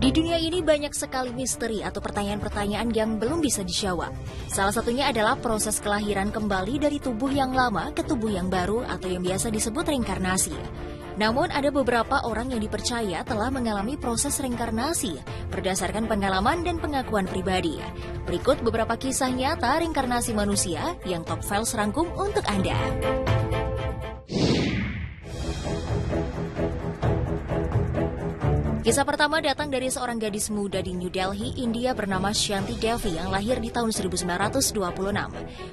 Di dunia ini banyak sekali misteri atau pertanyaan-pertanyaan yang belum bisa dijawab. Salah satunya adalah proses kelahiran kembali dari tubuh yang lama ke tubuh yang baru atau yang biasa disebut reinkarnasi. Namun ada beberapa orang yang dipercaya telah mengalami proses reinkarnasi berdasarkan pengalaman dan pengakuan pribadi. Berikut beberapa kisah nyata reinkarnasi manusia yang Top Files rangkum untuk Anda. Kisah pertama datang dari seorang gadis muda di New Delhi, India bernama Shanti Devi yang lahir di tahun 1926.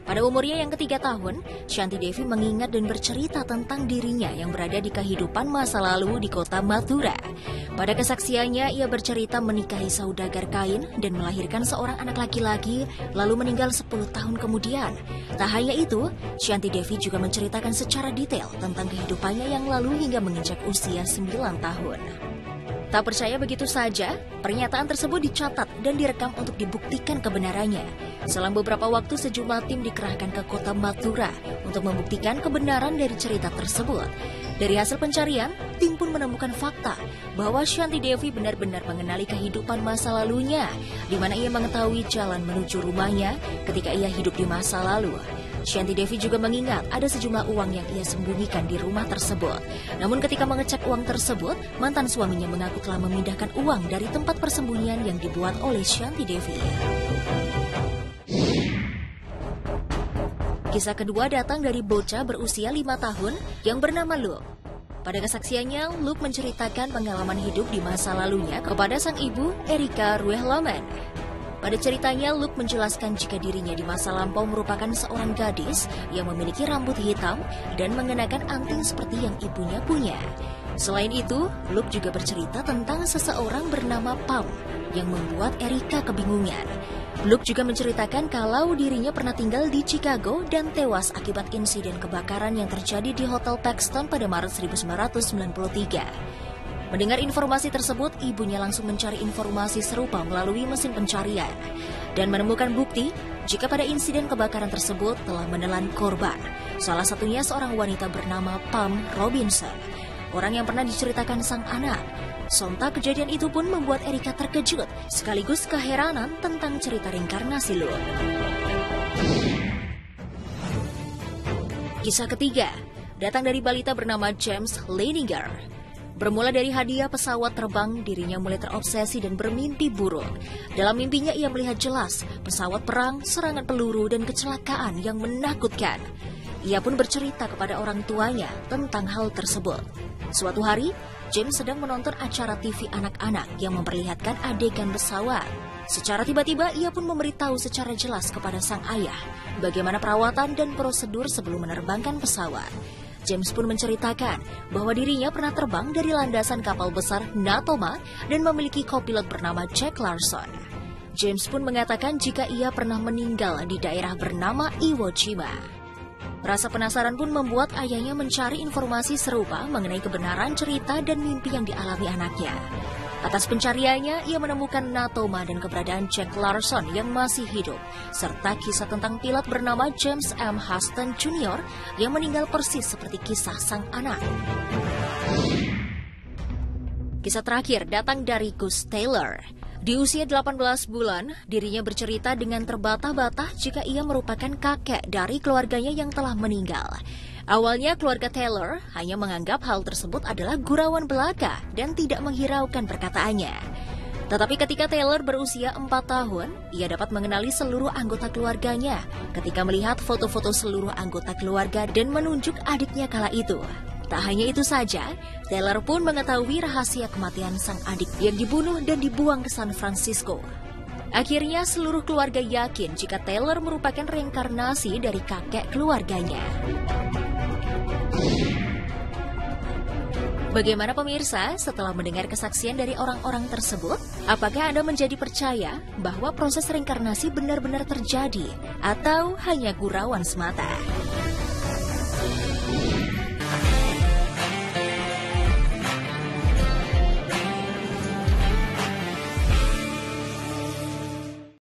Pada umurnya yang ketiga tahun, Shanti Devi mengingat dan bercerita tentang dirinya yang berada di kehidupan masa lalu di kota Mathura. Pada kesaksiannya, ia bercerita menikahi saudagar kain dan melahirkan seorang anak laki-laki, lalu meninggal 10 tahun kemudian. Tak hanya itu, Shanti Devi juga menceritakan secara detail tentang kehidupannya yang lalu hingga menginjak usia 9 tahun. Tak percaya begitu saja, pernyataan tersebut dicatat dan direkam untuk dibuktikan kebenarannya. Selang beberapa waktu sejumlah tim dikerahkan ke kota Mathura untuk membuktikan kebenaran dari cerita tersebut. Dari hasil pencarian, tim pun menemukan fakta bahwa Shanti Devi benar-benar mengenali kehidupan masa lalunya, di mana ia mengetahui jalan menuju rumahnya ketika ia hidup di masa lalu. Shanti Devi juga mengingat ada sejumlah uang yang ia sembunyikan di rumah tersebut. Namun ketika mengecek uang tersebut, mantan suaminya mengaku telah memindahkan uang dari tempat persembunyian yang dibuat oleh Shanti Devi. Kisah kedua datang dari bocah berusia 5 tahun yang bernama Luke. Pada kesaksiannya, Luke menceritakan pengalaman hidup di masa lalunya kepada sang ibu, Erika Ruehlomen. Pada ceritanya, Luke menjelaskan jika dirinya di masa lampau merupakan seorang gadis yang memiliki rambut hitam dan mengenakan anting seperti yang ibunya punya. Selain itu, Luke juga bercerita tentang seseorang bernama Pam yang membuat Erika kebingungan. Luke juga menceritakan kalau dirinya pernah tinggal di Chicago dan tewas akibat insiden kebakaran yang terjadi di Hotel Paxton pada Maret 1993. Mendengar informasi tersebut, ibunya langsung mencari informasi serupa melalui mesin pencarian dan menemukan bukti jika pada insiden kebakaran tersebut telah menelan korban. Salah satunya seorang wanita bernama Pam Robinson, orang yang pernah diceritakan sang anak. Sontak kejadian itu pun membuat Erika terkejut sekaligus keheranan tentang cerita reinkarnasi Luke. Kisah ketiga datang dari balita bernama James Leininger. Bermula dari hadiah pesawat terbang, dirinya mulai terobsesi dan bermimpi buruk. Dalam mimpinya ia melihat jelas pesawat perang, serangan peluru, dan kecelakaan yang menakutkan. Ia pun bercerita kepada orang tuanya tentang hal tersebut. Suatu hari, James sedang menonton acara TV anak-anak yang memperlihatkan adegan pesawat. Secara tiba-tiba ia pun memberitahu secara jelas kepada sang ayah bagaimana perawatan dan prosedur sebelum menerbangkan pesawat. James pun menceritakan bahwa dirinya pernah terbang dari landasan kapal besar Natoma dan memiliki kopilot bernama Jack Larson. James pun mengatakan jika ia pernah meninggal di daerah bernama Iwo Jima. Rasa penasaran pun membuat ayahnya mencari informasi serupa mengenai kebenaran cerita dan mimpi yang dialami anaknya. Atas pencariannya, ia menemukan Natoma dan keberadaan Jack Larson yang masih hidup, serta kisah tentang pilot bernama James M. Huston Jr. yang meninggal persis seperti kisah sang anak. Kisah terakhir datang dari Gus Taylor. Di usia 18 bulan, dirinya bercerita dengan terbata-bata jika ia merupakan kakek dari keluarganya yang telah meninggal. Awalnya keluarga Taylor hanya menganggap hal tersebut adalah gurauan belaka dan tidak menghiraukan perkataannya. Tetapi ketika Taylor berusia 4 tahun, ia dapat mengenali seluruh anggota keluarganya ketika melihat foto-foto seluruh anggota keluarga dan menunjuk adiknya kala itu. Tak hanya itu saja, Taylor pun mengetahui rahasia kematian sang adik yang dibunuh dan dibuang ke San Francisco. Akhirnya seluruh keluarga yakin jika Taylor merupakan reinkarnasi dari kakek keluarganya. Bagaimana pemirsa setelah mendengar kesaksian dari orang-orang tersebut? Apakah Anda menjadi percaya bahwa proses reinkarnasi benar-benar terjadi atau hanya gurauan semata?